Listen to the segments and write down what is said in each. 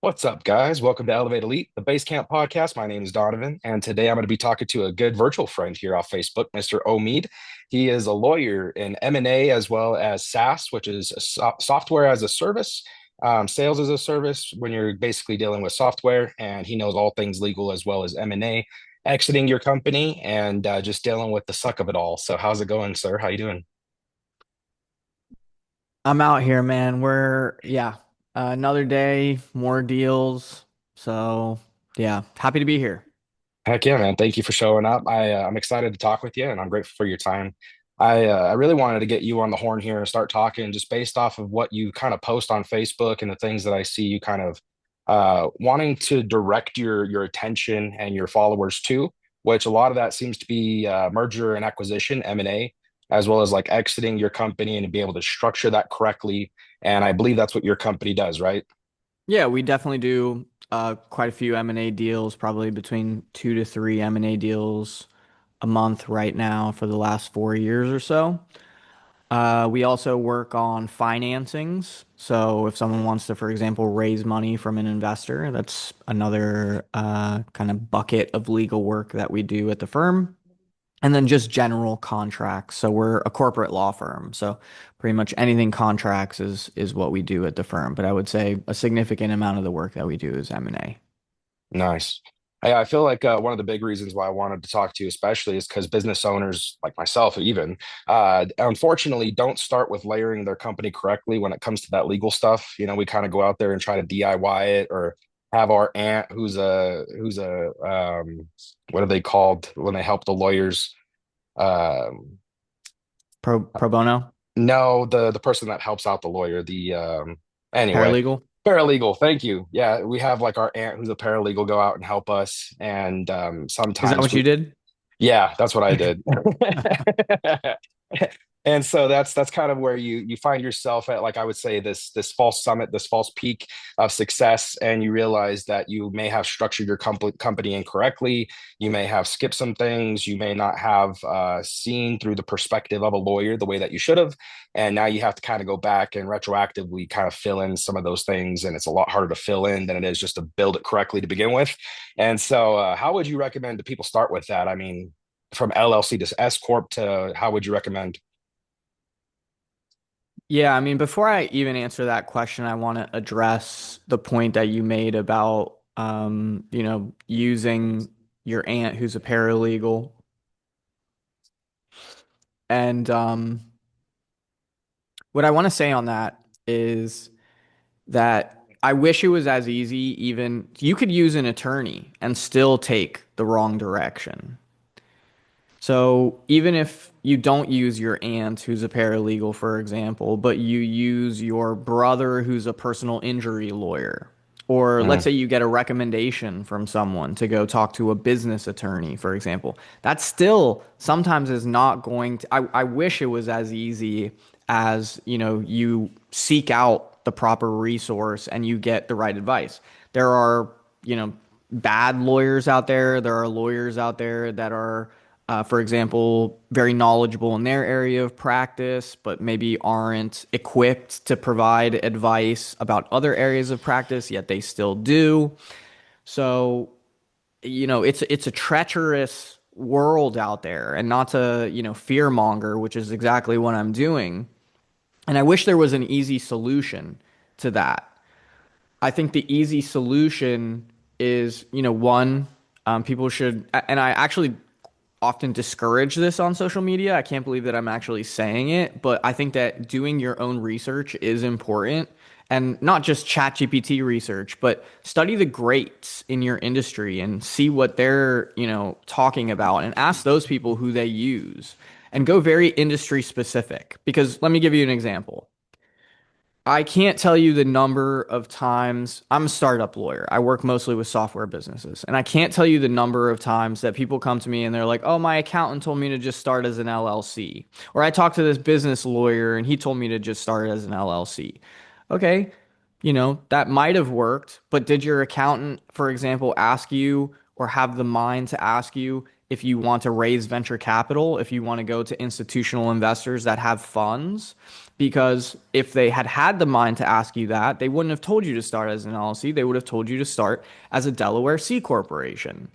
What's up, guys? Welcome to Elevate Elite, the Basecamp Podcast. My name is Donovan, and today I'm going to be talking to a good virtual friend here off Facebook, Mr. Omeed. He is a lawyer in M&A as well as SaaS, which is software as a service, sales as a service when you're basically dealing with software. And he knows all things legal as well as M&A, exiting your company, and just dealing with the suck of it all. So how's it going, sir? How you doing? I'm out here, man. Another day, more deals. So, yeah, happy to be here. Heck yeah, man. Thank you for showing up. I'm excited to talk with you and I'm grateful for your time. I really wanted to get you on the horn here and start talking just based off of what you kind of post on Facebook and the things that I see you kind of wanting to direct your attention and your followers to, which a lot of that seems to be merger and acquisition, M&A, as well as like exiting your company and to be able to structure that correctly. And I believe that's what your company does, right? Yeah, we definitely do quite a few M&A deals, probably between 2 to 3 M&A deals a month right now for the last 4 years or so. We also work on financings. So if someone wants to, for example, raise money from an investor, that's another kind of bucket of legal work that we do at the firm. And then just general contracts. So we're a corporate law firm. So pretty much anything contracts is what we do at the firm. But I would say a significant amount of the work that we do is M&A. Nice. I feel like one of the big reasons why I wanted to talk to you, especially, is because business owners like myself, even unfortunately, don't start with layering their company correctly when it comes to that legal stuff. You know, we kind of go out there and try to DIY it, or have our aunt who's a what are they called when they help the lawyers? Um, Pro bono, no, the person that helps out the lawyer. The anyway, paralegal. paralegal. Thank you. Yeah, we have like our aunt who's a paralegal go out and help us, and Is that sometimes what you did? yeah, that's what I Okay. did. And so that's kind of where you find yourself at, like I would say, this false summit, this false peak of success, and you realize that you may have structured your company incorrectly. You may have skipped some things. You may not have seen through the perspective of a lawyer the way that you should have. And now you have to kind of go back and retroactively kind of fill in some of those things. And it's a lot harder to fill in than it is just to build it correctly to begin with. And so, how would you recommend to people start with that? I mean, from LLC to S Corp to how would you recommend? Yeah, I mean, before I even answer that question, I want to address the point that you made about, using your aunt who's a paralegal. And what I want to say on that is that I wish it was as easy, even you could use an attorney and still take the wrong direction. So even if you don't use your aunt, who's a paralegal, for example, but you use your brother, who's a personal injury lawyer, or let's Mm, say you get a recommendation from someone to go talk to a business attorney, for example, that still sometimes is not going to, I wish it was as easy as, you seek out the proper resource and you get the right advice. There are, bad lawyers out there. There are lawyers out there that are for example, very knowledgeable in their area of practice, but maybe aren't equipped to provide advice about other areas of practice, yet they still do. So, it's a treacherous world out there, and not to, fear monger, which is exactly what I'm doing. And I wish there was an easy solution to that. I think the easy solution is, one, people should, and I actually often discourage this on social media. I can't believe that I'm actually saying it, but I think that doing your own research is important. And not just ChatGPT research, but study the greats in your industry and see what they're, talking about, and ask those people who they use, and go very industry specific. Because let me give you an example. I can't tell you the number of times I'm a startup lawyer. I work mostly with software businesses, and I can't tell you the number of times that people come to me and they're like, "Oh, my accountant told me to just start as an LLC." Or I talked to this business lawyer and he told me to just start as an LLC. Okay, that might have worked, but did your accountant, for example, ask you or have the mind to ask you if you want to raise venture capital, if you want to go to institutional investors that have funds, because if they had had the mind to ask you that, they wouldn't have told you to start as an LLC. They would have told you to start as a Delaware C corporation.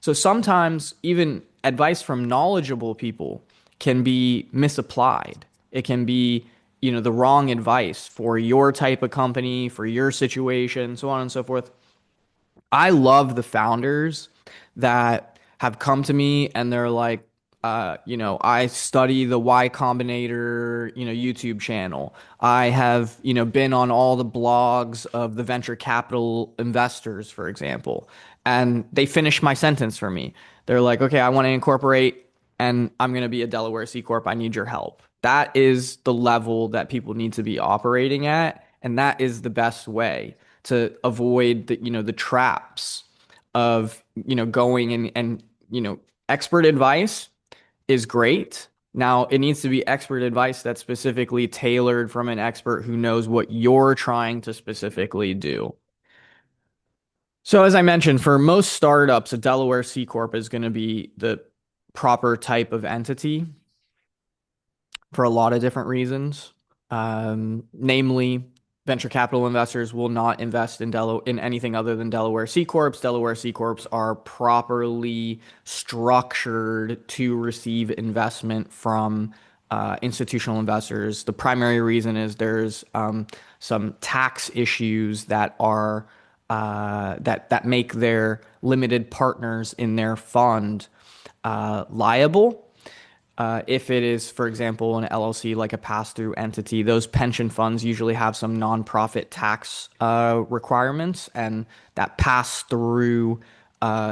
So sometimes even advice from knowledgeable people can be misapplied. It can be, the wrong advice for your type of company, for your situation, so on and so forth. I love the founders that have come to me and they're like, I study the Y Combinator, YouTube channel. I have, been on all the blogs of the venture capital investors, for example. And they finish my sentence for me. They're like, okay, I want to incorporate and I'm going to be a Delaware C Corp. I need your help. That is the level that people need to be operating at. And that is the best way to avoid the traps of, going and expert advice is great. Now, it needs to be expert advice that's specifically tailored from an expert who knows what you're trying to specifically do. So, as I mentioned, for most startups, a Delaware C Corp is going to be the proper type of entity for a lot of different reasons. Namely, venture capital investors will not invest in anything other than Delaware C Corps. Delaware C Corps are properly structured to receive investment from institutional investors. The primary reason is there's some tax issues that are that make their limited partners in their fund liable. If it is, for example, an LLC like a pass-through entity, those pension funds usually have some nonprofit tax requirements, and that pass-through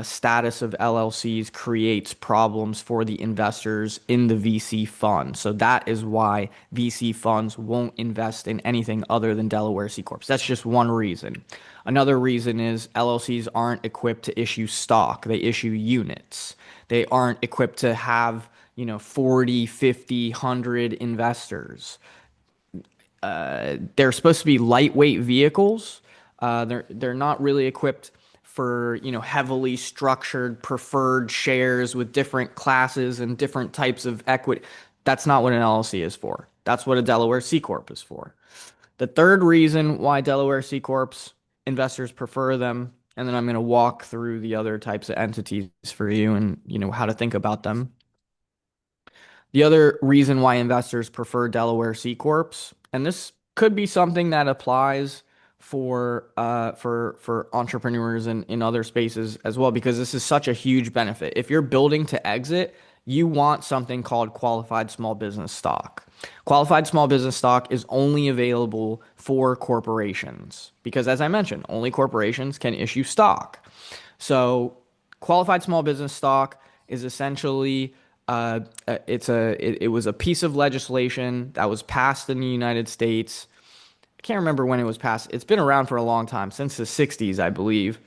status of LLCs creates problems for the investors in the VC fund. So that is why VC funds won't invest in anything other than Delaware C Corps. That's just one reason. Another reason is LLCs aren't equipped to issue stock. They issue units. They aren't equipped to have 40, 50, 100 investors. They're supposed to be lightweight vehicles. They're not really equipped for heavily structured preferred shares with different classes and different types of equity. That's not what an LLC is for. That's what a Delaware C Corp is for. The third reason why Delaware C Corps investors prefer them, and then I'm going to walk through the other types of entities for you and how to think about them. The other reason why investors prefer Delaware C Corps, and this could be something that applies for entrepreneurs in other spaces as well, because this is such a huge benefit. If you're building to exit, you want something called qualified small business stock. Qualified small business stock is only available for corporations because, as I mentioned, only corporations can issue stock. So qualified small business stock is essentially it was a piece of legislation that was passed in the United States. I can't remember when it was passed. It's been around for a long time, since the 60s, I believe.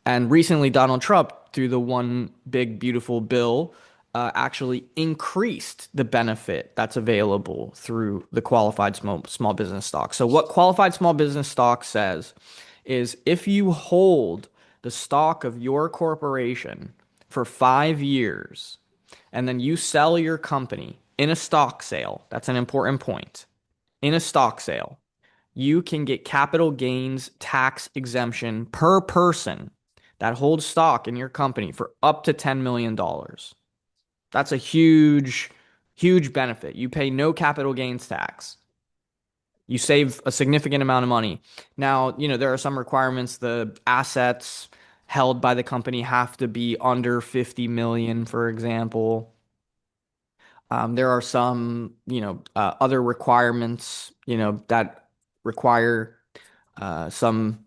And recently, Donald Trump, through the One Big Beautiful Bill, actually increased the benefit that's available through the qualified small business stock. So what qualified small business stock says is if you hold the stock of your corporation for 5 years, and then you sell your company in a stock sale, that's an important point. In a stock sale, you can get capital gains tax exemption per person that holds stock in your company for up to $10 million. That's a huge, huge benefit. You pay no capital gains tax. You save a significant amount of money. Now, there are some requirements. The assets held by the company have to be under 50 million, for example. There are some, other requirements, that require some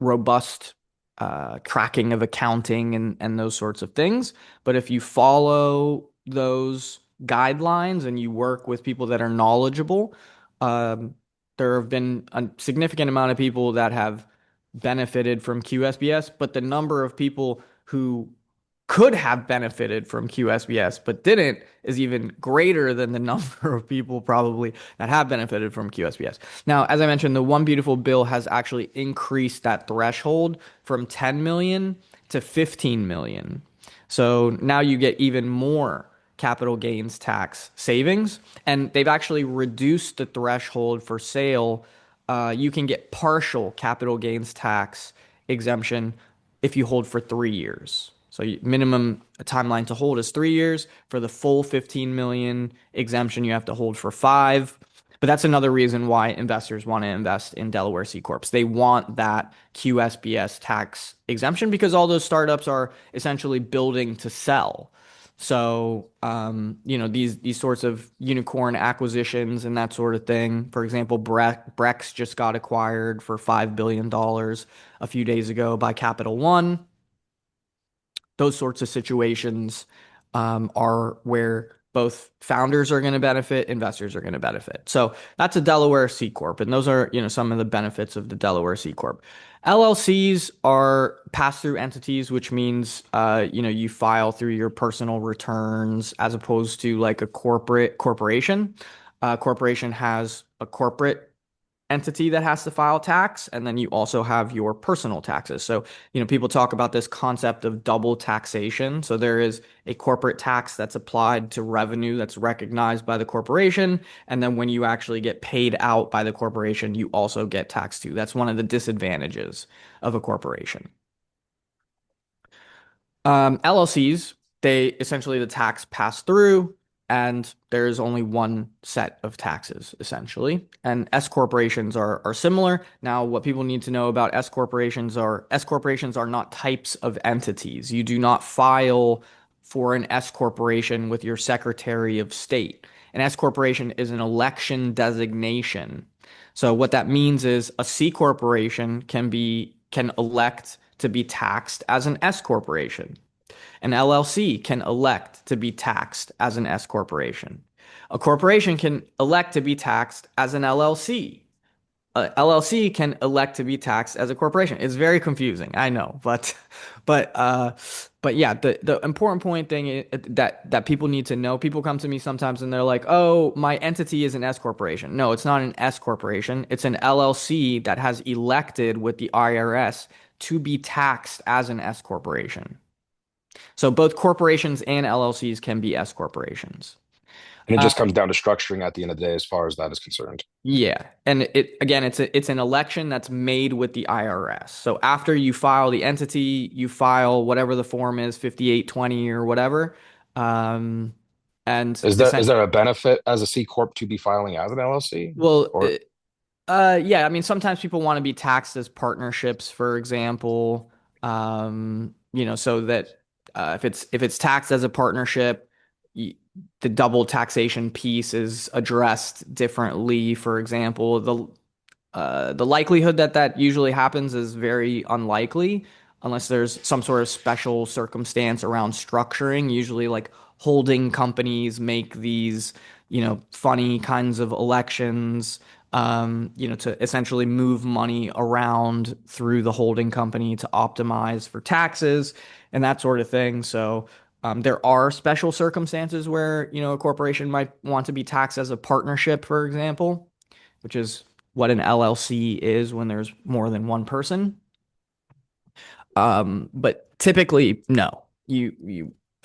robust tracking of accounting and those sorts of things. But if you follow those guidelines and you work with people that are knowledgeable, there have been a significant amount of people that have benefited from QSBS, but the number of people who could have benefited from QSBS but didn't is even greater than the number of people probably that have benefited from QSBS. Now, as I mentioned, the One Beautiful Bill has actually increased that threshold from 10 million to 15 million. So now you get even more capital gains tax savings, and they've actually reduced the threshold for sale. You can get partial capital gains tax exemption if you hold for 3 years. So minimum timeline to hold is 3 years. For the full 15 million exemption, you have to hold for five. But that's another reason why investors want to invest in Delaware C Corps. They want that QSBS tax exemption because all those startups are essentially building to sell. So, these sorts of unicorn acquisitions and that sort of thing. For example, Brex just got acquired for $5 billion a few days ago by Capital One. Those sorts of situations are where both founders are going to benefit, investors are going to benefit. So that's a Delaware C Corp, and those are, some of the benefits of the Delaware C Corp. LLCs are pass-through entities, which means, you file through your personal returns as opposed to like a corporation. Corporation has a corporate entity that has to file tax, and then you also have your personal taxes. So, people talk about this concept of double taxation. So there is a corporate tax that's applied to revenue that's recognized by the corporation, and then when you actually get paid out by the corporation, you also get taxed too. That's one of the disadvantages of a corporation. LLCs, they essentially the tax pass through, and there's only one set of taxes essentially. And S corporations are similar. Now, what people need to know about S corporations are not types of entities. You do not file for an S corporation with your Secretary of State. An S corporation is an election designation. So what that means is a C corporation can elect to be taxed as an S corporation. An LLC can elect to be taxed as an S corporation. A corporation can elect to be taxed as an LLC. A LLC can elect to be taxed as a corporation. It's very confusing, I know, but yeah, the important point thing that people need to know. People come to me sometimes and they're like, "Oh, my entity is an S corporation." No, it's not an S corporation. It's an LLC that has elected with the IRS to be taxed as an S corporation. So both corporations and LLCs can be S corporations. And it Uh, just comes down to structuring at the end of the day, as far as that is concerned. yeah, and it's an election that's made with the IRS. So after you file the entity, you file whatever the form is, 5820 or whatever, um, and Is essentially, there a benefit as a C corp to be filing as an LLC? well, Or yeah, I mean, sometimes people want to be taxed as partnerships, for example, so that if it's taxed as a partnership, the double taxation piece is addressed differently. For example, the likelihood that that usually happens is very unlikely unless there's some sort of special circumstance around structuring. Usually, like holding companies make these, funny kinds of elections, to essentially move money around through the holding company to optimize for taxes and that sort of thing. So, there are special circumstances where, a corporation might want to be taxed as a partnership, for example, which is what an LLC is when there's more than one person. But typically, no.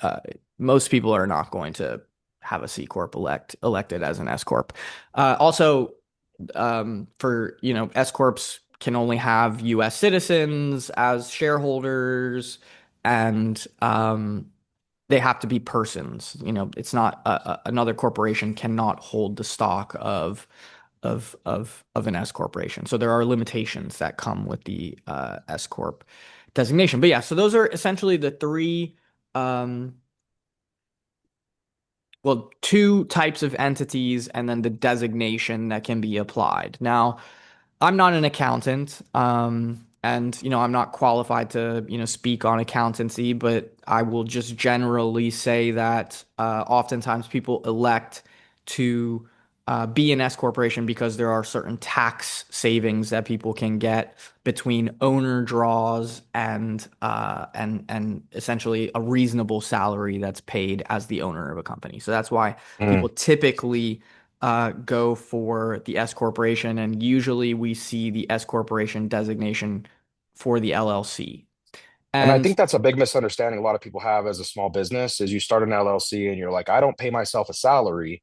Uh, Most people are not going to have a C corp elected as an S corp. Also, for S corps can only have U.S. citizens as shareholders, and they have to be persons. It's not another corporation cannot hold the stock of an S corporation. So there are limitations that come with the S corp designation. But yeah, so those are essentially the three, um, well, two types of entities, and then the designation that can be applied. Now, I'm not an accountant, and I'm not qualified to speak on accountancy, but I will just generally say that oftentimes people elect to be an S corporation because there are certain tax savings that people can get between owner draws and essentially a reasonable salary that's paid as the owner of a company. So that's why people Mm. typically go for the S corporation, and usually we see the S corporation designation for the LLC. And I And think that's a big misunderstanding a lot of people have as a small business is you start an LLC and you're like, I don't pay myself a salary,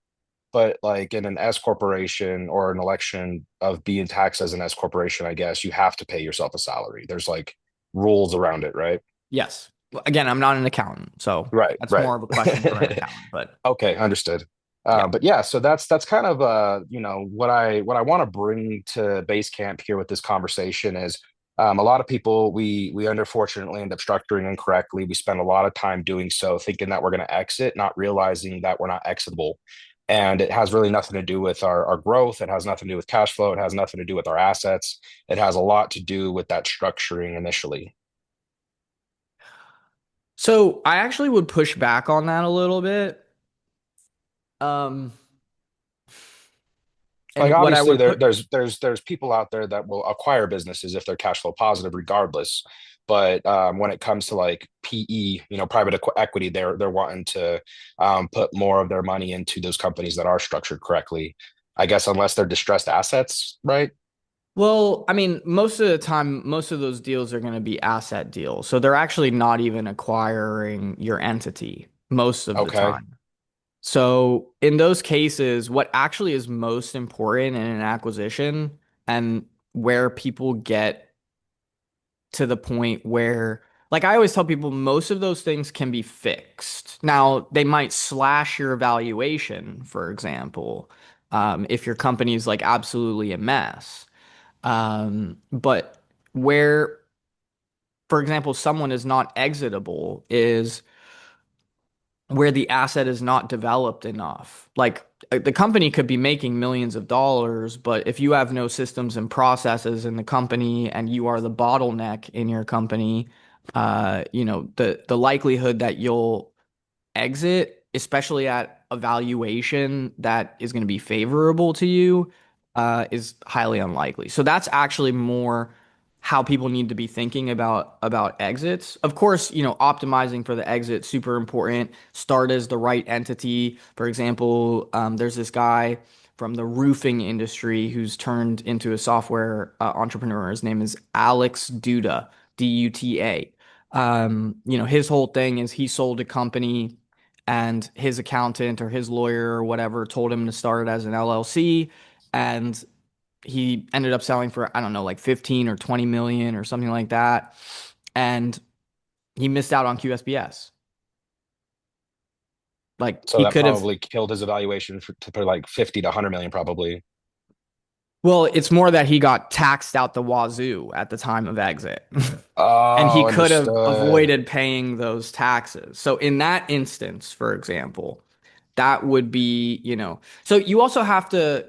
but like in an S corporation or an election of being taxed as an S corporation, I guess you have to pay yourself a salary. There's like rules around it, right? yes, again, I'm not an accountant, so Right, that's right. more of a question for an accountant. But Okay, understood. yeah. But yeah, so that's kind of what I want to bring to Basecamp here with this conversation is a lot of people we unfortunately end up structuring incorrectly. We spend a lot of time doing so, thinking that we're going to exit, not realizing that we're not exitable. And it has really nothing to do with our growth. It has nothing to do with cash flow. It has nothing to do with our assets. It has a lot to do with that structuring initially. So I actually would push back on that a little bit. Um, Like and what I obviously would put, there's people out there that will acquire businesses if they're cash flow positive regardless, but when it comes to like PE, private equity, they're wanting to put more of their money into those companies that are structured correctly, I guess, unless they're distressed assets, right? well, I mean, most of the time, most of those deals are going to be asset deals. So they're actually not even acquiring your entity most of the Okay. time. So in those cases, what actually is most important in an acquisition and where people get to the point where, like I always tell people, most of those things can be fixed. Now, they might slash your valuation, for example, if your company is like absolutely a mess. But where, for example, someone is not exitable is where the asset is not developed enough. Like the company could be making millions of dollars, but if you have no systems and processes in the company and you are the bottleneck in your company, the likelihood that you'll exit, especially at a valuation that is going to be favorable to you, is highly unlikely. So that's actually more how people need to be thinking about exits. Of course, optimizing for the exit super important. Start as the right entity. For example, there's this guy from the roofing industry who's turned into a software entrepreneur. His name is Alex Duda, Duta. His whole thing is he sold a company and his accountant or his lawyer or whatever told him to start it as an LLC, and he ended up selling for, I don't know, like 15 or 20 million or something like that, and he missed out on QSBS. Like So he that could have. probably killed his evaluation to like 50 to 100 million probably. Well, it's more that he got taxed out the wazoo at the time of exit. And he Oh, could have understood. avoided paying those taxes. So in that instance, for example, that would be, so you also have to,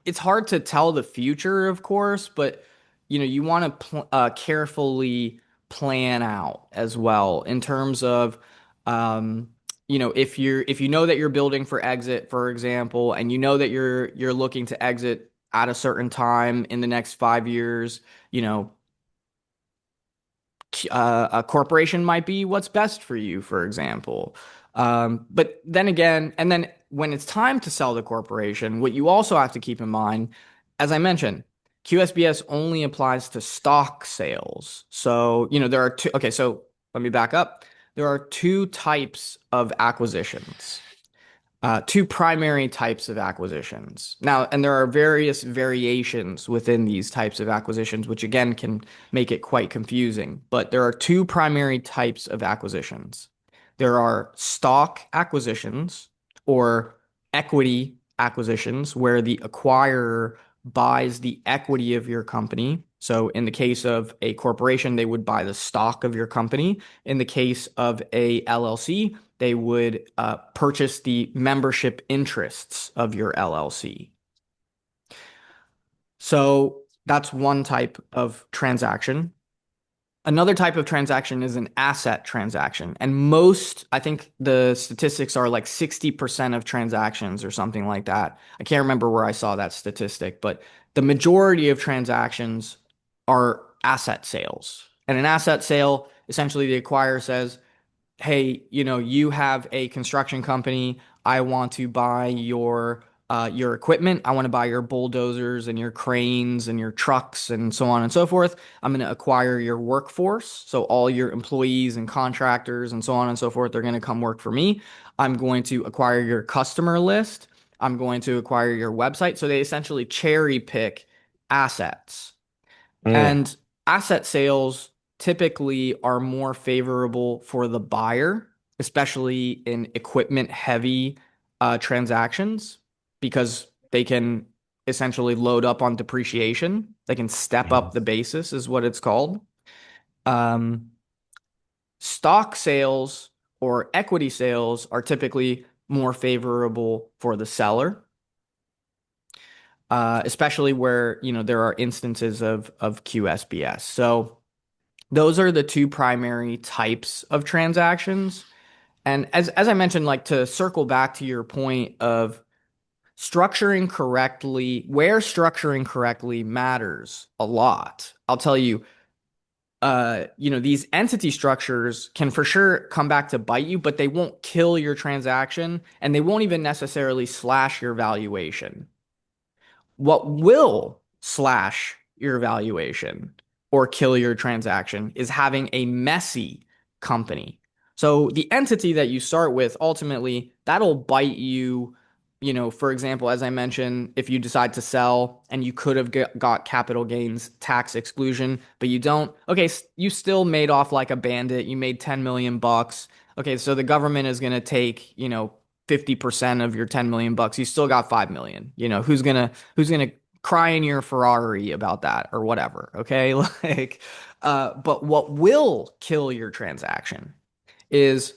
it's hard to tell the future, of course, but you want to carefully plan out as well in terms of, um, if you know that you're building for exit, for example, and you know that you're looking to exit at a certain time in the next 5 years, you know, a corporation might be what's best for you, for example. But then again, and then when it's time to sell the corporation, what you also have to keep in mind, as I mentioned, QSBS only applies to stock sales. So, there are two. Okay, so let me back up. There are two types of acquisitions, two primary types of acquisitions. Now, and there are various variations within these types of acquisitions, which again can make it quite confusing. But there are two primary types of acquisitions. There are stock acquisitions or equity acquisitions, where the acquirer buys the equity of your company. So in the case of a corporation, they would buy the stock of your company. In the case of a LLC, they would purchase the membership interests of your LLC. So that's one type of transaction. Another type of transaction is an asset transaction. And most, I think the statistics are like 60% of transactions or something like that. I can't remember where I saw that statistic, but the majority of transactions are asset sales. And an asset sale, essentially the acquirer says, hey, you have a construction company. I want to buy your your equipment. I want to buy your bulldozers and your cranes and your trucks and so on and so forth. I'm going to acquire your workforce. So all your employees and contractors and so on and so forth, they're going to come work for me. I'm going to acquire your customer list. I'm going to acquire your website. So they essentially cherry pick assets. Mm, And asset sales typically are more favorable for the buyer, especially in equipment heavy transactions, because they can essentially load up on depreciation. They can step up the basis, is what it's called. Um, Stock sales or equity sales are typically more favorable for the seller, especially where there are instances of QSBS. So those are the two primary types of transactions. And as I mentioned, like to circle back to your point of structuring correctly, where structuring correctly matters a lot. I'll tell you, these entity structures can for sure come back to bite you, but they won't kill your transaction and they won't even necessarily slash your valuation. What will slash your valuation or kill your transaction is having a messy company. So the entity that you start with, ultimately, that'll bite you. For example, as I mentioned, if you decide to sell and you could have got capital gains tax exclusion, but you don't, okay, you still made off like a bandit. You made 10 million bucks. Okay, so the government is going to take, 50% of your 10 million bucks. You still got 5 million. Who's gonna cry in your Ferrari about that or whatever? Okay, but what will kill your transaction is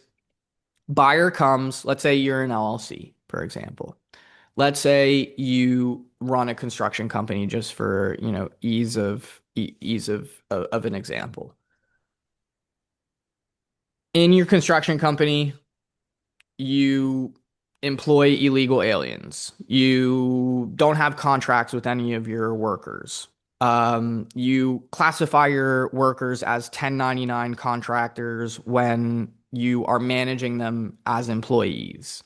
buyer comes. Let's say you're an LLC, for example. Let's say you run a construction company, just for ease of an example. In your construction company, you employ illegal aliens. You don't have contracts with any of your workers. You classify your workers as 1099 contractors when you are managing them as employees.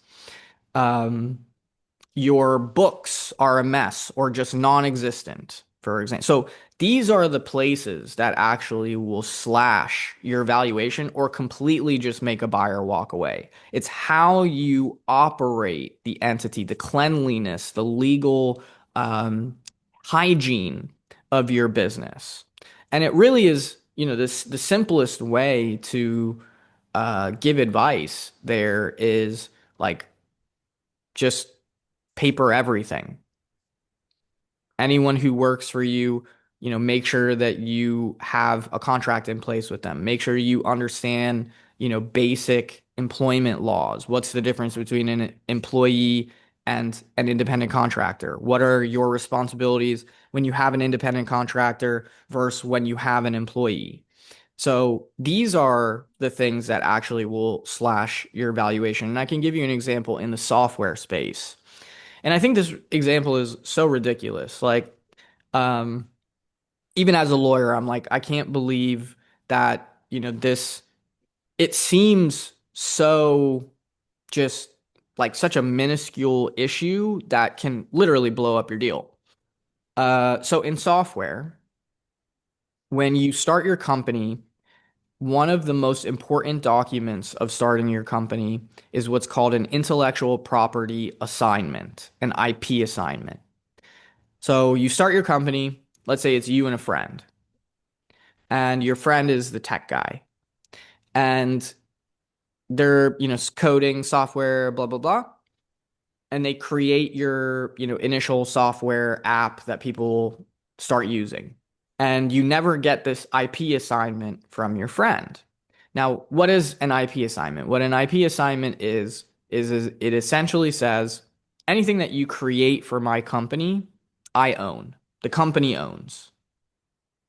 Um, your books are a mess or just non-existent, for example. So these are the places that actually will slash your valuation or completely just make a buyer walk away. It's how you operate the entity, the cleanliness, the legal um, hygiene of your business. And it really is, this the simplest way to give advice there is like just paper everything. Anyone who works for you, make sure that you have a contract in place with them. Make sure you understand, basic employment laws. What's the difference between an employee and an independent contractor? What are your responsibilities when you have an independent contractor versus when you have an employee? So these are the things that actually will slash your valuation. And I can give you an example in the software space. And I think this example is so ridiculous. Like, um, even as a lawyer, I'm like, I can't believe that, it seems so just like such a minuscule issue that can literally blow up your deal. So in software, when you start your company, one of the most important documents of starting your company is what's called an intellectual property assignment, an IP assignment. So you start your company, let's say it's you and a friend, and your friend is the tech guy, and they're, coding software, blah, blah, blah. And they create your, initial software app that people start using. And you never get this IP assignment from your friend. Now, what is an IP assignment? What an IP assignment is it essentially says anything that you create for my company, I own. The company owns.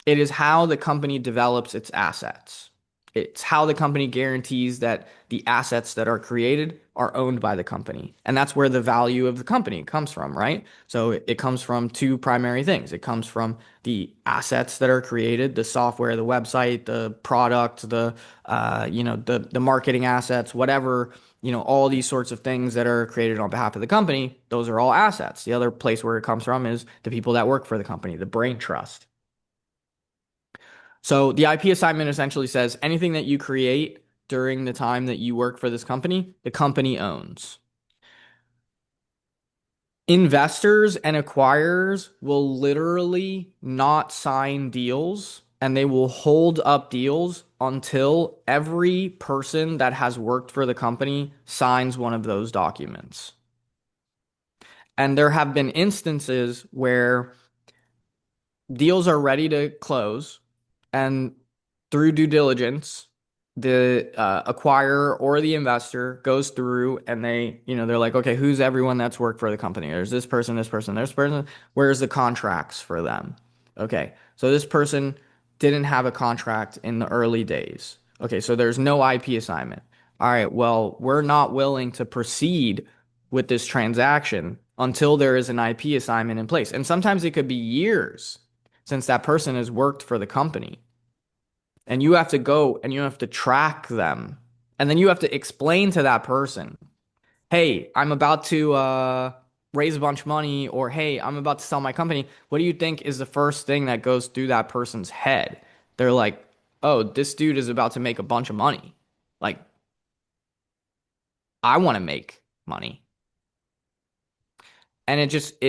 It is how the company develops its assets. It's how the company guarantees that the assets that are created are owned by the company. And that's where the value of the company comes from, right? So it comes from two primary things. It comes from the assets that are created, the software, the website, the product, the marketing assets, whatever, all these sorts of things that are created on behalf of the company. Those are all assets. The other place where it comes from is the people that work for the company, the brain trust. So the IP assignment essentially says anything that you create during the time that you work for this company, the company owns. Investors and acquirers will literally not sign deals and they will hold up deals until every person that has worked for the company signs one of those documents. And there have been instances where deals are ready to close, and through due diligence, the acquirer or the investor goes through and they're like, okay, who's everyone that's worked for the company? There's this person, this person, this person. Where's the contracts for them? Okay, so this person didn't have a contract in the early days. Okay, so there's no IP assignment. All right, well, we're not willing to proceed with this transaction until there is an IP assignment in place. And sometimes it could be years since that person has worked for the company. And you have to go and you have to track them. And then you have to explain to that person, hey, I'm about to raise a bunch of money, or hey, I'm about to sell my company. What do you think is the first thing that goes through that person's head? They're like, oh, this dude is about to make a bunch of money. Like, I want to make money. And it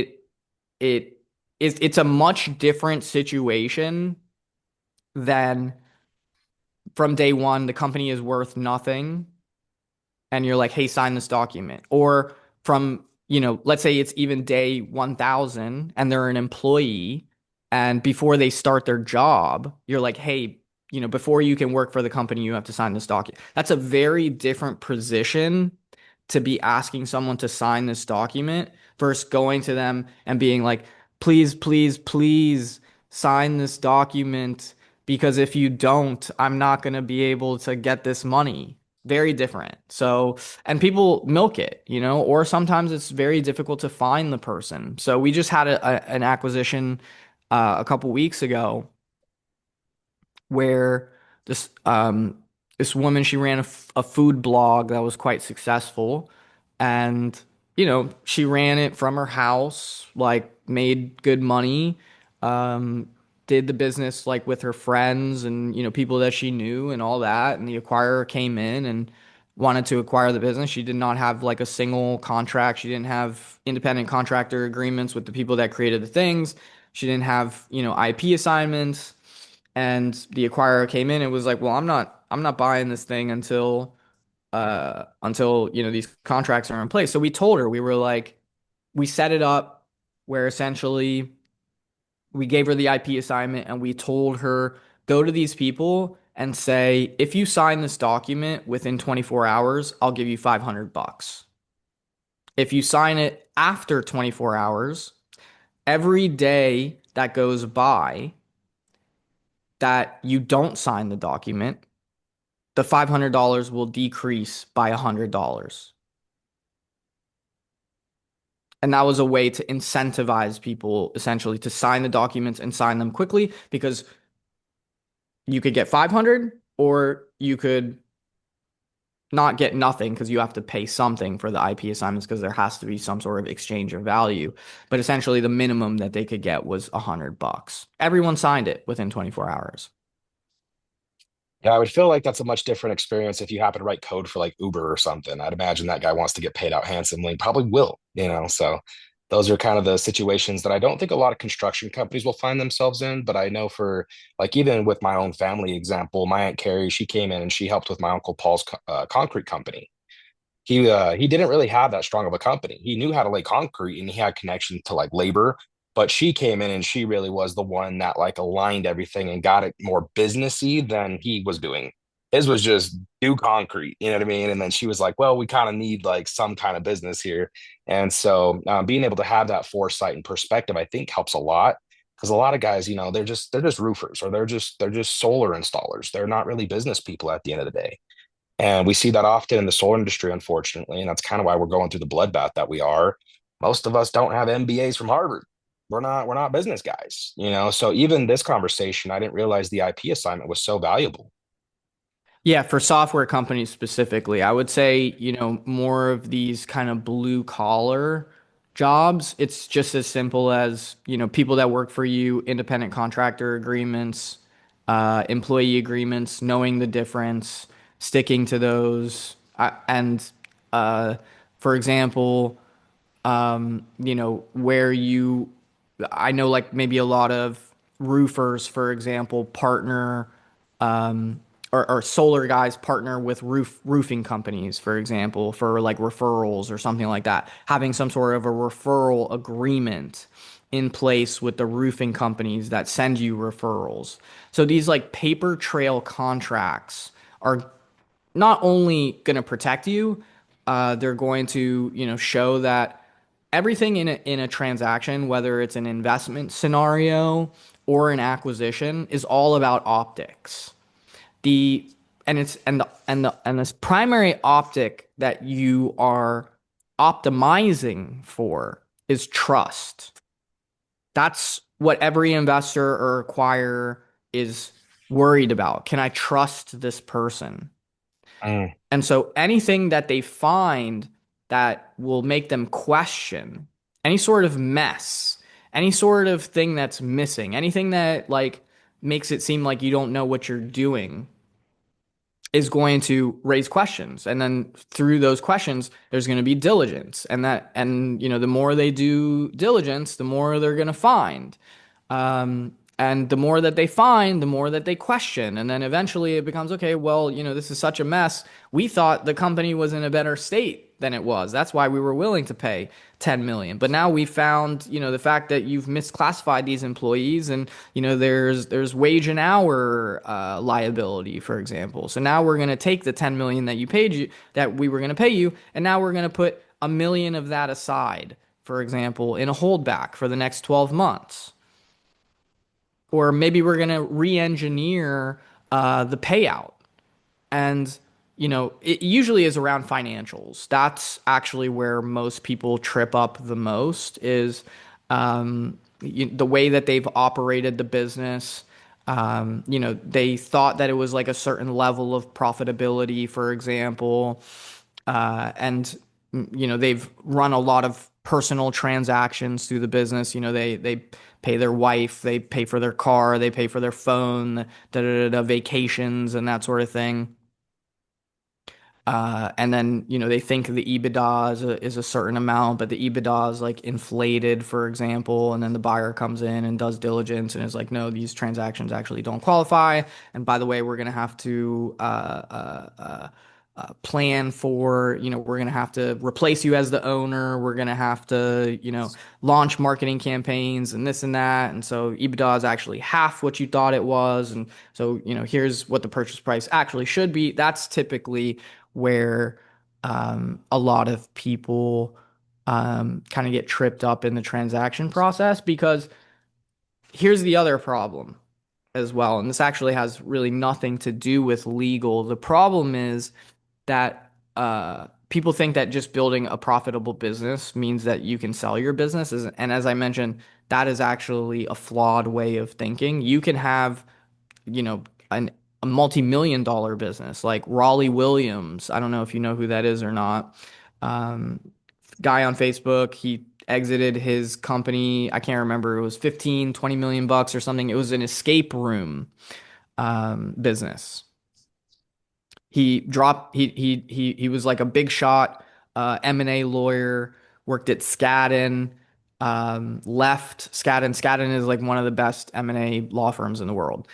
it's a much different situation than from day one, the company is worth nothing and you're like, hey, sign this document. Or from, let's say it's even day 1000 and they're an employee. And before they start their job, you're like, hey, before you can work for the company, you have to sign this document. That's a very different position to be asking someone to sign this document versus going to them and being like, please, please, please sign this document because if you don't, I'm not going to be able to get this money. Very different. So, and people milk it, or sometimes it's very difficult to find the person. So we just had an acquisition a couple weeks ago where this woman, she ran a food blog that was quite successful, and she ran it from her house, like made good money, um did the business like with her friends and people that she knew and all that, and the acquirer came in and wanted to acquire the business. She did not have like a single contract. She didn't have independent contractor agreements with the people that created the things. She didn't have IP assignments. And the acquirer came in and was like, well, I'm not buying this thing until these contracts are in place. So we told her, we were like, we set it up where essentially we gave her the IP assignment and we told her, go to these people and say, if you sign this document within 24 hours, I'll give you $500. If you sign it after 24 hours, every day that goes by that you don't sign the document, the $500 will decrease by $100. And that was a way to incentivize people essentially to sign the documents and sign them quickly, because you could get 500 or you could not get nothing because you have to pay something for the IP assignments because there has to be some sort of exchange of value. But essentially the minimum that they could get was $100. Everyone signed it within 24 hours. Yeah, I would feel like that's a much different experience if you happen to write code for like Uber or something. I'd imagine that guy wants to get paid out handsomely, probably will. So those are kind of the situations that I don't think a lot of construction companies will find themselves in. But I know for like even with my own family example, my Aunt Carrie, she came in and she helped with my Uncle Paul's concrete company. He didn't really have that strong of a company. He knew how to lay concrete and he had connection to like labor, but she came in and she really was the one that like aligned everything and got it more businessy than he was doing. His was just do concrete, you know what I mean? And then she was like, well, we kind of need like some kind of business here. And so being able to have that foresight and perspective, I think helps a lot. Because a lot of guys, they're just roofers, or they're just solar installers. They're not really business people at the end of the day. And we see that often in the solar industry, unfortunately. And that's kind of why we're going through the bloodbath that we are. Most of us don't have MBAs from Harvard. We're not business guys, So even this conversation, I didn't realize the IP assignment was so valuable. Yeah, for software companies specifically, I would say, more of these kind of blue collar jobs, it's just as simple as, people that work for you, independent contractor agreements, employee agreements, knowing the difference, sticking to those. And for example, where I know like maybe a lot of roofers, for example, partner or solar guys partner with roofing companies, for example, for like referrals or something like that. Having some sort of a referral agreement in place with the roofing companies that send you referrals. So these like paper trail contracts are not only going to protect you, they're going to, show that everything in a transaction, whether it's an investment scenario or an acquisition, is all about optics. The and it's and this primary optic that you are optimizing for is trust. That's what every investor or acquirer is worried about. Can I trust this person? Mm, And so anything that they find that will make them question any sort of mess, any sort of thing that's missing, anything that like makes it seem like you don't know what you're doing is going to raise questions. And then through those questions, there's going to be diligence. And the more they do diligence, the more they're going to find. And the more that they find, the more that they question. And then eventually it becomes, okay, well, this is such a mess. We thought the company was in a better state than it was. That's why we were willing to pay 10 million. But now we found, the fact that you've misclassified these employees and, there's wage and hour liability, for example. So now we're going to take the 10 million that you paid you, that we were going to pay you, and now we're going to put a million of that aside, for example, in a holdback for the next 12 months. Or maybe we're going to re-engineer the payout. And, it usually is around financials. That's actually where most people trip up the most is the way that they've operated the business. They thought that it was like a certain level of profitability, for example. And they've run a lot of personal transactions through the business. They pay their wife, they pay for their car, they pay for their phone, vacations and that sort of thing. And then, they think the EBITDA is a certain amount, but the EBITDA is like inflated, for example. And then the buyer comes in and does diligence and is like, no, these transactions actually don't qualify. And by the way, we're going to have to plan for, we're going to have to replace you as the owner. We're going to have to, launch marketing campaigns and this and that. And so EBITDA is actually half what you thought it was. And so, here's what the purchase price actually should be. That's typically where a lot of people kind of get tripped up in the transaction process because here's the other problem as well. And this actually has really nothing to do with legal. The problem is that people think that just building a profitable business means that you can sell your business. And as I mentioned, that is actually a flawed way of thinking. You can have, you know, an, a multi-million dollar business like Raleigh Williams. I don't know if you know who that is or not. Um, Guy on Facebook, he exited his company. I can't remember. It was 15, 20 million bucks or something. It was an escape room business. He was like a big shot M&A lawyer, worked at Skadden, left Skadden. Skadden is like one of the best M&A law firms in the world.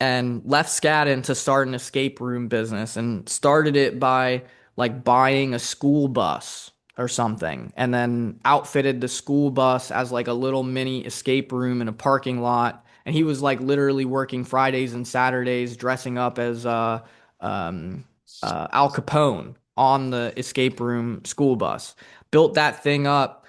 And left Skadden to start an escape room business and started it by like buying a school bus or something and then outfitted the school bus as like a little mini escape room in a parking lot. And he was like literally working Fridays and Saturdays dressing up as um, Al Capone on the escape room school bus. Built that thing up,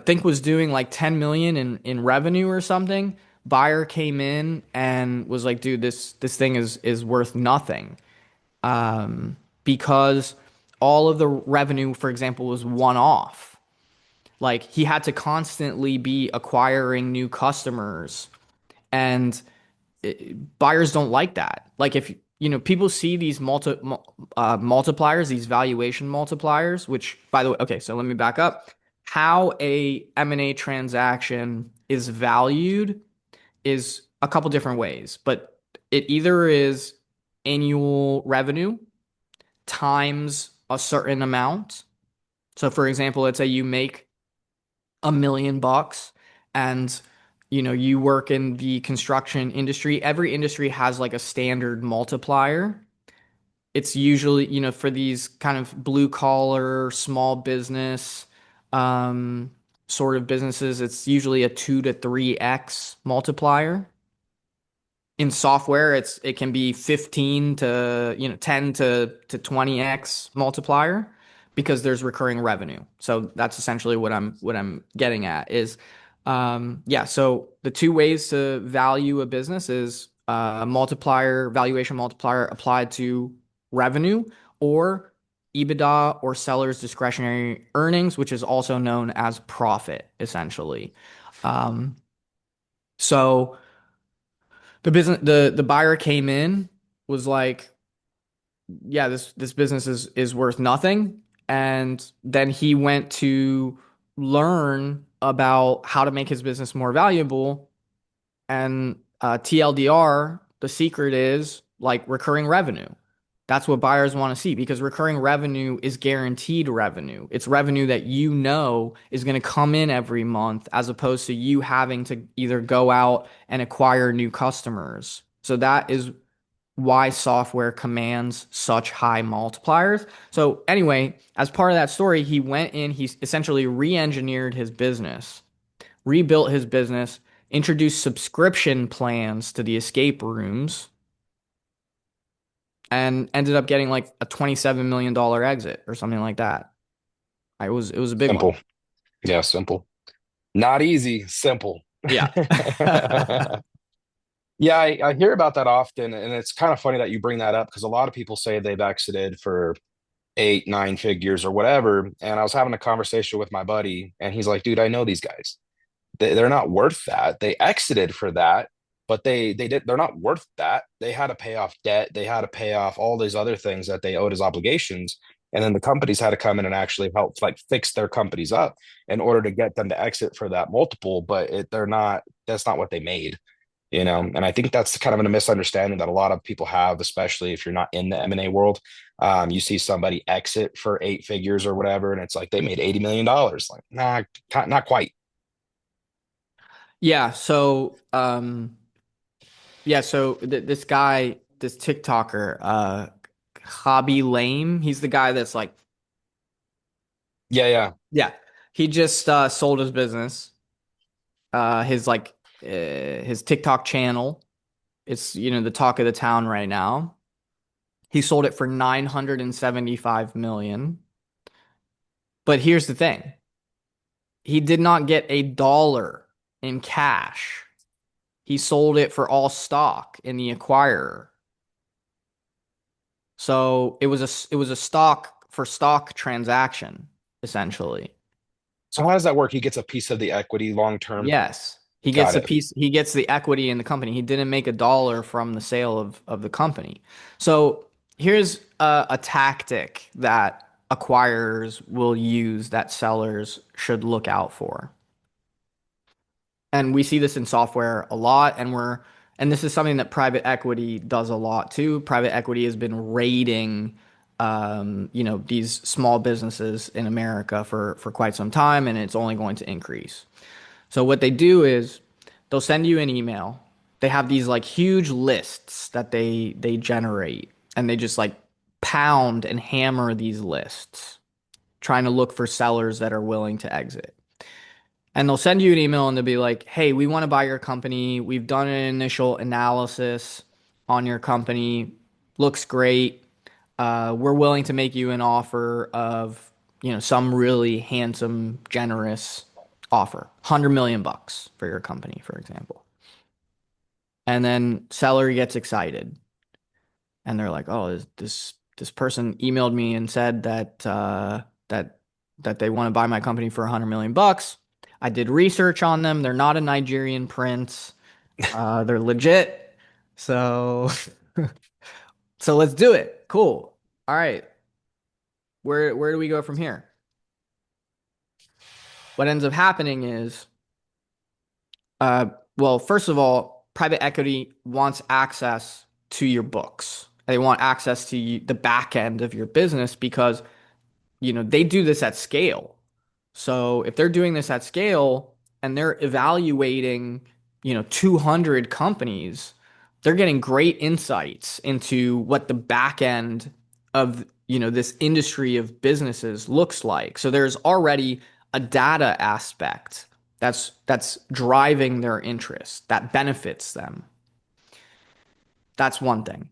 think was doing like 10 million in revenue or something. Buyer came in and was like, dude, this thing is worth nothing. Because all of the revenue, for example, was one off. Like he had to constantly be acquiring new customers, and buyers don't like that. Like if people see these multipliers, these valuation multipliers, which by the way, okay, so let me back up. How a M&A transaction is valued is a couple different ways, but it either is annual revenue times a certain amount. So for example, let's say you make $1 million and you work in the construction industry. Every industry has like a standard multiplier. It's usually, for these kind of blue collar, small business um, sort of businesses, it's usually a 2 to 3x multiplier. In software, it can be 15 to 10 to 20x multiplier because there's recurring revenue. So that's essentially what I'm getting at is yeah, so the two ways to value a business is multiplier, valuation multiplier applied to revenue, or EBITDA, or seller's discretionary earnings, which is also known as profit essentially. um, so the buyer came in, was like, yeah, this business is worth nothing. And then he went to learn about how to make his business more valuable. And TLDR, the secret is like recurring revenue. That's what buyers want to see, because recurring revenue is guaranteed revenue. It's revenue that is going to come in every month, as opposed to you having to either go out and acquire new customers. So that is why software commands such high multipliers. So anyway, as part of that story, he went in, he essentially re-engineered his business, rebuilt his business, introduced subscription plans to the escape rooms, and ended up getting like a $27 million exit or something like that. It was a big one. Simple. Yeah, simple. Not easy, simple. Yeah. Yeah, I hear about that often, and it's kind of funny that you bring that up because a lot of people say they've exited for eight, nine figures or whatever. And I was having a conversation with my buddy, and he's like, "Dude, I know these guys. They're not worth that. They exited for that, but they're not worth that. They had to pay off debt. They had to pay off all these other things that they owed as obligations." And then the companies had to come in and actually help like fix their companies up in order to get them to exit for that multiple. But they're not, that's not what they made, and I think that's kind of a misunderstanding that a lot of people have, especially if you're not in the M&A world. You see somebody exit for eight figures or whatever, and it's like they made $80 million. Like, nah, not quite. Yeah, so this guy, this TikToker, Hobby Lame, he's the guy that's like, Yeah, yeah. yeah, he just sold his business, his TikTok channel. It's the talk of the town right now. He sold it for 975 million. But here's the thing. He did not get a dollar in cash. He sold it for all stock in the acquirer. So it was a stock for stock transaction, essentially. So how does that work? He gets a piece of the equity long term. Yes. He gets Got a it. piece, he gets the equity in the company. He didn't make a dollar from the sale of the company. So here's a tactic that acquirers will use that sellers should look out for. And we see this in software a lot, and this is something that private equity does a lot too. Private equity has been raiding these small businesses in America for quite some time, and it's only going to increase. So what they do is they'll send you an email. They have these like huge lists that they generate, and they just like pound and hammer these lists, trying to look for sellers that are willing to exit. And they'll send you an email and they'll be like, "Hey, we want to buy your company. We've done an initial analysis on your company. Looks great. We're willing to make you an offer of some really handsome, generous offer, 100 million bucks for your company, for example. And then seller gets excited and they're like, "Oh, this person emailed me and said that they want to buy my company for 100 million bucks. I did research on them. They're not a Nigerian prince. They're legit. So so let's do it. Cool. All right. Where do we go from here?" What ends up happening is, uh, well, first of all, private equity wants access to your books. They want access to the back end of your business because, they do this at scale. So if they're doing this at scale and they're evaluating, 200 companies, they're getting great insights into what the back end of, this industry of businesses looks like. So there's already a data aspect that's driving their interest that benefits them. That's one thing.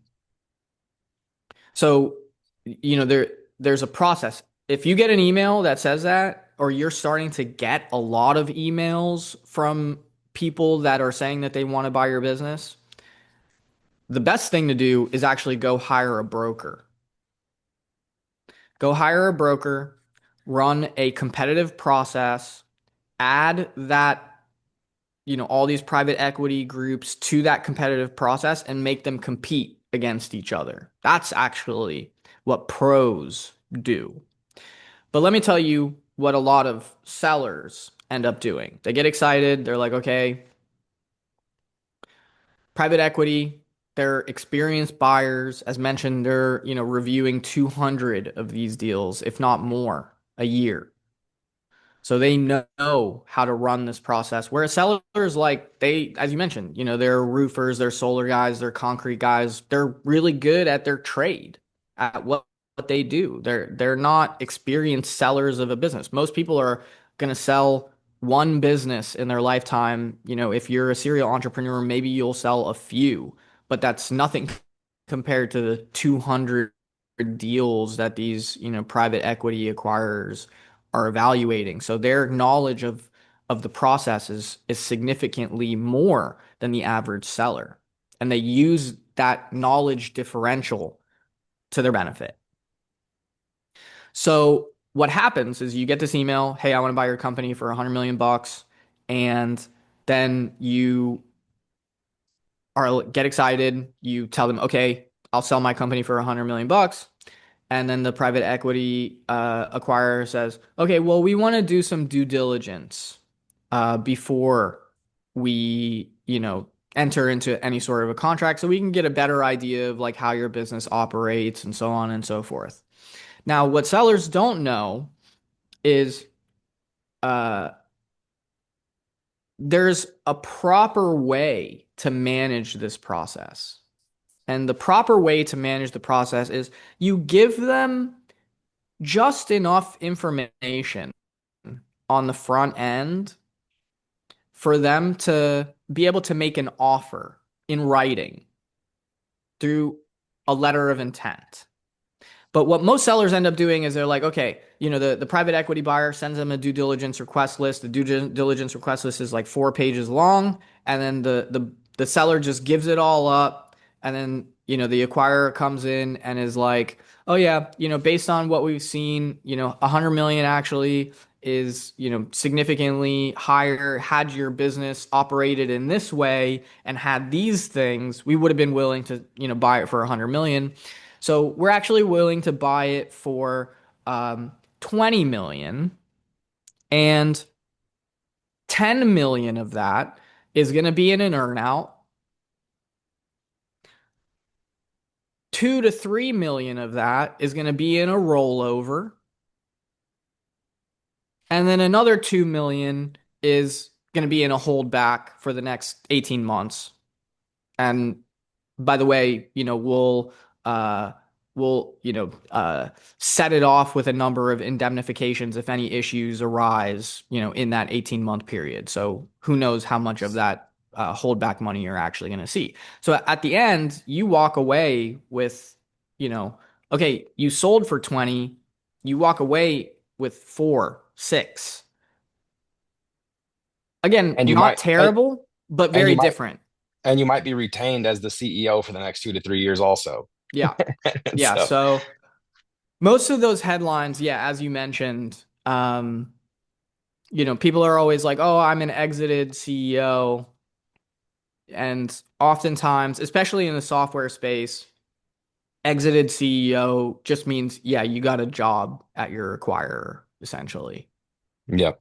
So, there's a process. If you get an email that says that, or you're starting to get a lot of emails from people that are saying that they want to buy your business, the best thing to do is actually go hire a broker. Go hire a broker, run a competitive process, add that, all these private equity groups to that competitive process and make them compete against each other. That's actually what pros do. But let me tell you what a lot of sellers end up doing. They get excited. They're like, okay, private equity, they're experienced buyers. As mentioned, they're, reviewing 200 of these deals, if not more, a year. So they know how to run this process. Whereas sellers, like they, as you mentioned, they're roofers, they're solar guys, they're concrete guys. They're really good at their trade, at what they do. They're not experienced sellers of a business. Most people are going to sell one business in their lifetime. If you're a serial entrepreneur, maybe you'll sell a few, but that's nothing compared to the 200 deals that these, private equity acquirers are evaluating. So their knowledge of the process is significantly more than the average seller. And they use that knowledge differential to their benefit. So what happens is you get this email, "Hey, I want to buy your company for 100 million bucks." And then you get excited, you tell them, "Okay, I'll sell my company for 100 million bucks." And then the private equity acquirer says, "Okay, well, we want to do some due diligence before we, enter into any sort of a contract, so we can get a better idea of like how your business operates and so on and so forth." Now, what sellers don't know is uh, there's a proper way to manage this process. And the proper way to manage the process is you give them just enough information on the front end for them to be able to make an offer in writing through a letter of intent. But what most sellers end up doing is they're like, okay, the private equity buyer sends them a due diligence request list. The due diligence request list is like 4 pages long. And then the seller just gives it all up. And then, the acquirer comes in and is like, "Oh yeah, based on what we've seen, 100 million actually is, significantly higher. Had your business operated in this way and had these things, we would have been willing to, buy it for 100 million. So we're actually willing to buy it for 20 million, and 10 million of that is going to be in an earnout. 2 to 3 million of that is going to be in a rollover. And then another 2 million is going to be in a holdback for the next 18 months. And by the way, uh we'll set it off with a number of indemnifications if any issues arise, in that 18-month period. So who knows how much of that holdback money you're actually going to see. So at the end, you walk away with, okay, you sold for 20, you walk away with four, six. Again, And you not might terrible, but and very you might different. and you might be retained as the CEO for the next 2 to 3 years also. Yeah. Yeah. So So most of those headlines, yeah, as you mentioned, people are always like, oh, I'm an exited CEO. And oftentimes, especially in the software space, exited CEO just means, yeah, you got a job at your acquirer, essentially. yeah.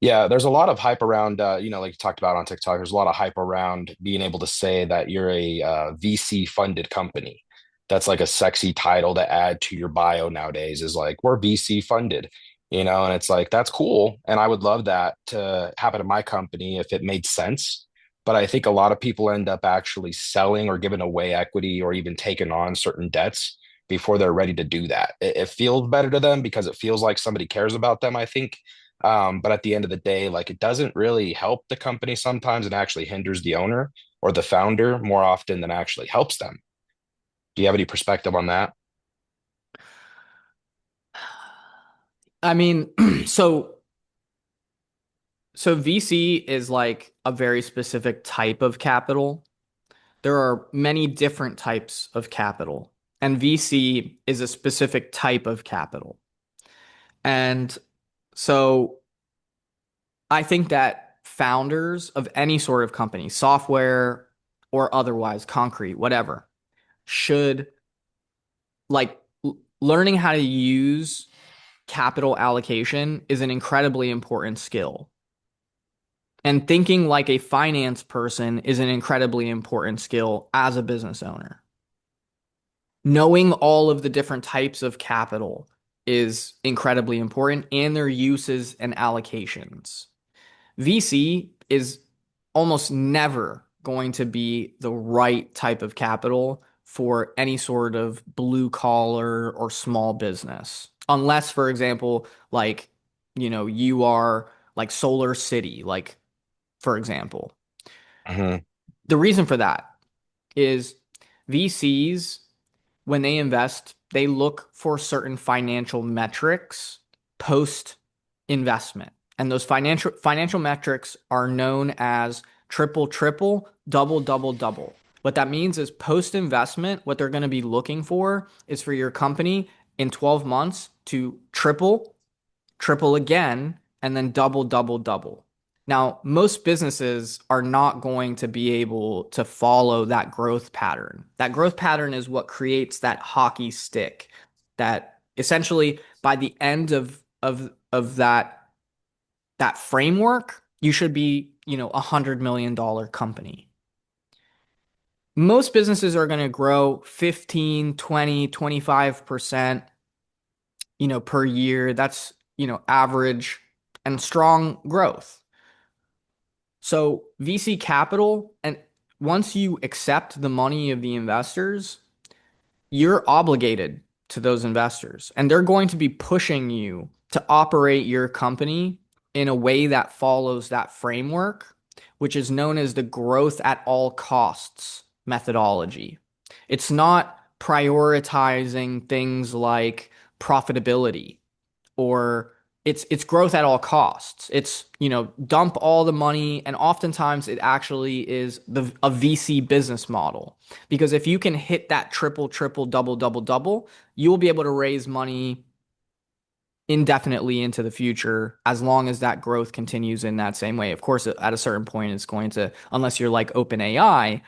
Yeah, there's a lot of hype around, like you talked about on TikTok, there's a lot of hype around being able to say that you're a VC funded company. That's like a sexy title to add to your bio nowadays is like, we're VC funded, and it's like, that's cool. And I would love that to happen to my company if it made sense. But I think a lot of people end up actually selling or giving away equity or even taking on certain debts before they're ready to do that. It feels better to them because it feels like somebody cares about them, I think, but at the end of the day, like it doesn't really help the company sometimes. It actually hinders the owner or the founder more often than actually helps them. Do you have any perspective on that? I mean, so VC is like a very specific type of capital. There are many different types of capital, and VC is a specific type of capital. And so I think that founders of any sort of company, software or otherwise, concrete, whatever, should like learning how to use capital allocation is an incredibly important skill. And thinking like a finance person is an incredibly important skill as a business owner. Knowing all of the different types of capital is incredibly important and their uses and allocations. VC is almost never going to be the right type of capital for any sort of blue collar or small business. Unless, for example, like, you are like Solar City, like, for example. Hmm. The reason for that is VCs, when they invest, they look for certain financial metrics post investment. And those financial metrics are known as triple triple, double double double. What that means is post investment, what they're going to be looking for is for your company in 12 months to triple, triple again, and then double double double. Now, most businesses are not going to be able to follow that growth pattern. That growth pattern is what creates that hockey stick that essentially by the end of that framework, you should be, $100 million company. Most businesses are going to grow 15, 20, 25%, per year. That's, average and strong growth. So VC capital, and once you accept the money of the investors, you're obligated to those investors, and they're going to be pushing you to operate your company in a way that follows that framework, which is known as the growth at all costs methodology. It's not prioritizing things like profitability or it's growth at all costs. It's, dump all the money, and oftentimes it actually is a VC business model. Because if you can hit that triple, triple, double, double, double, you will be able to raise money indefinitely into the future as long as that growth continues in that same way. Of course, at a certain point, it's going to, unless you're like OpenAI,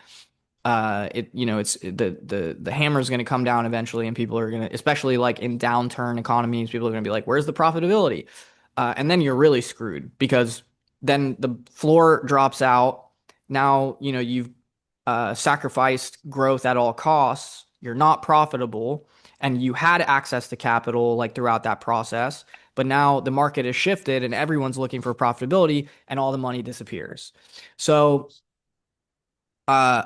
it's the hammer is going to come down eventually, and people are going to, especially like in downturn economies, people are going to be like, where's the profitability? And then you're really screwed because then the floor drops out. Now, you've sacrificed growth at all costs. You're not profitable, and you had access to capital like throughout that process. But now the market has shifted and everyone's looking for profitability and all the money disappears. So, uh,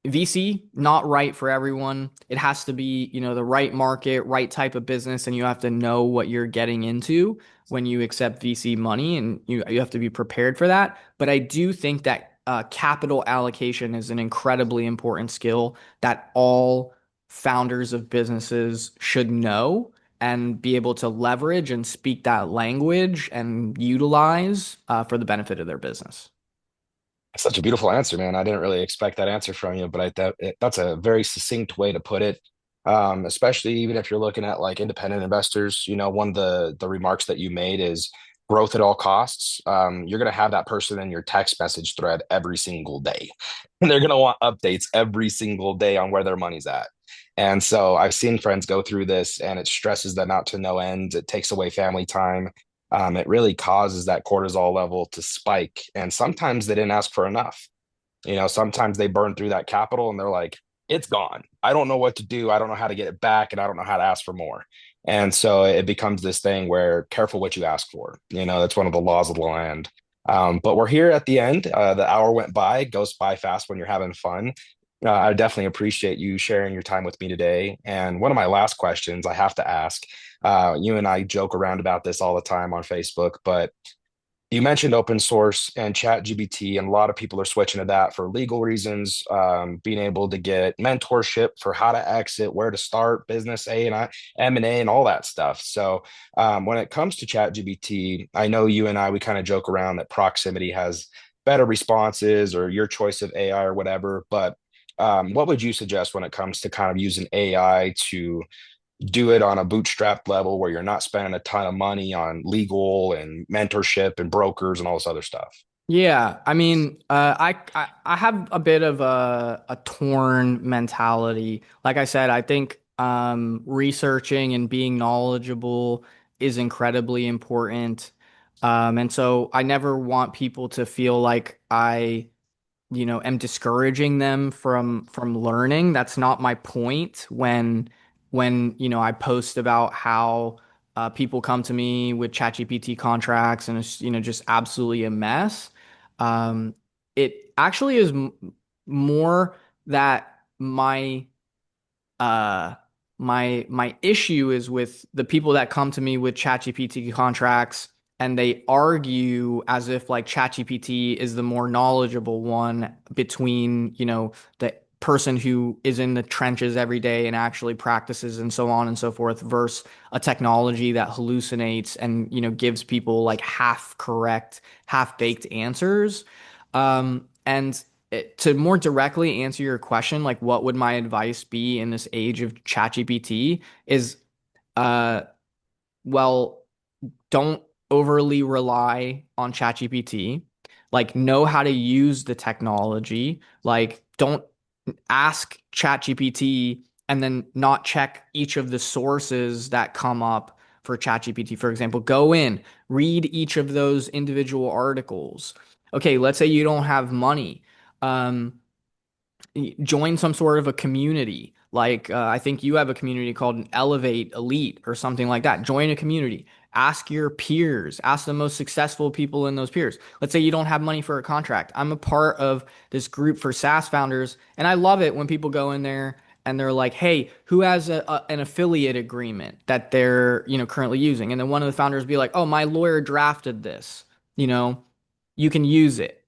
VC, not right for everyone. It has to be, the right market, right type of business, and you have to know what you're getting into when you accept VC money, and you have to be prepared for that. But I do think that capital allocation is an incredibly important skill that all founders of businesses should know and be able to leverage and speak that language and utilize for the benefit of their business. Such a beautiful answer, man. I didn't really expect that answer from you, but that's a very succinct way to put it. Especially even if you're looking at like independent investors, one of the remarks that you made is growth at all costs. You're going to have that person in your text message thread every single day, and they're going to want updates every single day on where their money's at. And so I've seen friends go through this, and it stresses them out to no end. It takes away family time. It really causes that cortisol level to spike. And sometimes they didn't ask for enough. Sometimes they burn through that capital and they're like, it's gone. I don't know what to do. I don't know how to get it back. And I don't know how to ask for more. And so it becomes this thing where careful what you ask for. That's one of the laws of the land. But we're here at the end. The hour went by, goes by fast when you're having fun. I definitely appreciate you sharing your time with me today. And one of my last questions I have to ask, you and I joke around about this all the time on Facebook, but you mentioned open source and chat GBT, and a lot of people are switching to that for legal reasons, being able to get mentorship for how to exit, where to start, business A and I, M&A and all that stuff. So when it comes to chat GBT, I know you and I, we kind of joke around that proximity has better responses or your choice of AI or whatever, but what would you suggest when it comes to kind of using AI to do it on a bootstrap level where you're not spending a ton of money on legal and mentorship and brokers and all this other stuff? Yeah, I mean, I have a bit of a torn mentality. Like I said, I think researching and being knowledgeable is incredibly important. And so I never want people to feel like I am discouraging them from learning. That's not my point when I post about how people come to me with ChatGPT contracts and it's just absolutely a mess. um it actually is more that uh my issue is with the people that come to me with ChatGPT contracts and they argue as if like ChatGPT is the more knowledgeable one between, the person who is in the trenches every day and actually practices and so on and so forth versus a technology that hallucinates and, gives people like half correct, half baked answers. And to more directly answer your question, like what would my advice be in this age of ChatGPT is, uh, well, don't overly rely on ChatGPT. Like, know how to use the technology. Like, don't ask ChatGPT and then not check each of the sources that come up for ChatGPT. For example, go in, read each of those individual articles. Okay, let's say you don't have money. Um, Join some sort of a community. Like I think you have a community called an Elevate Elite or something like that. Join a community. Ask your peers. Ask the most successful people in those peers. Let's say you don't have money for a contract. I'm a part of this group for SaaS founders, and I love it when people go in there and they're like, "Hey, who has an affiliate agreement that they're currently using?" And then one of the founders be like, "Oh, my lawyer drafted this. You know, you can use it."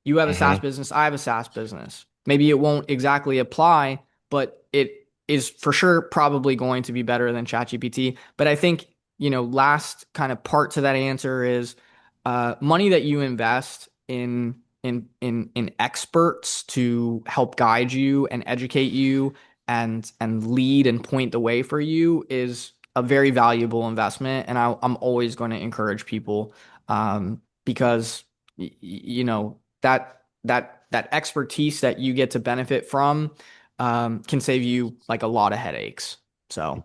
You have a SaaS Hmm. business, I have a SaaS business. Maybe it won't exactly apply, but it is for sure probably going to be better than ChatGPT. But I think, last kind of part to that answer is money that you invest in experts to help guide you and educate you and lead and point the way for you is a very valuable investment. And I'm always going to encourage people because that expertise that you get to benefit from can save you like a lot of headaches. So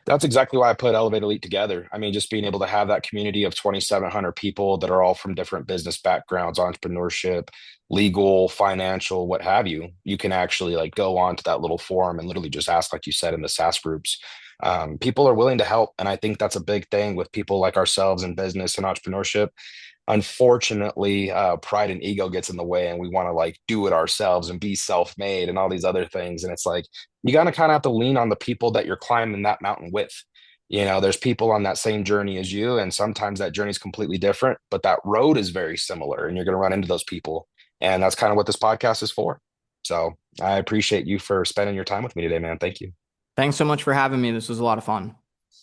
That's exactly why I put Elevate Elite together. I mean, just being able to have that community of 2,700 people that are all from different business backgrounds, entrepreneurship, legal, financial, what have you. You can actually like go on to that little forum and literally just ask, like you said, in the SaaS groups. People are willing to help. And I think that's a big thing with people like ourselves in business and entrepreneurship. Unfortunately, pride and ego gets in the way, and we want to like do it ourselves and be self-made and all these other things. And it's like you gotta kind of have to lean on the people that you're climbing that mountain with. There's people on that same journey as you, and sometimes that journey is completely different, but that road is very similar, and you're gonna run into those people. And that's kind of what this podcast is for. So I appreciate you for spending your time with me today, man. Thank you. thanks so much for having me. This was a lot of fun.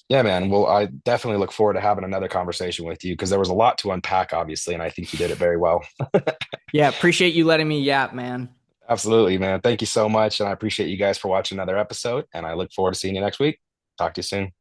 Yeah, man. Well, I definitely look forward to having another conversation with you because there was a lot to unpack, obviously, and I think you did it very well. Yeah, appreciate you letting me yap, man. Absolutely, man. Thank you so much. And I appreciate you guys for watching another episode. And I look forward to seeing you next week. Talk to you soon.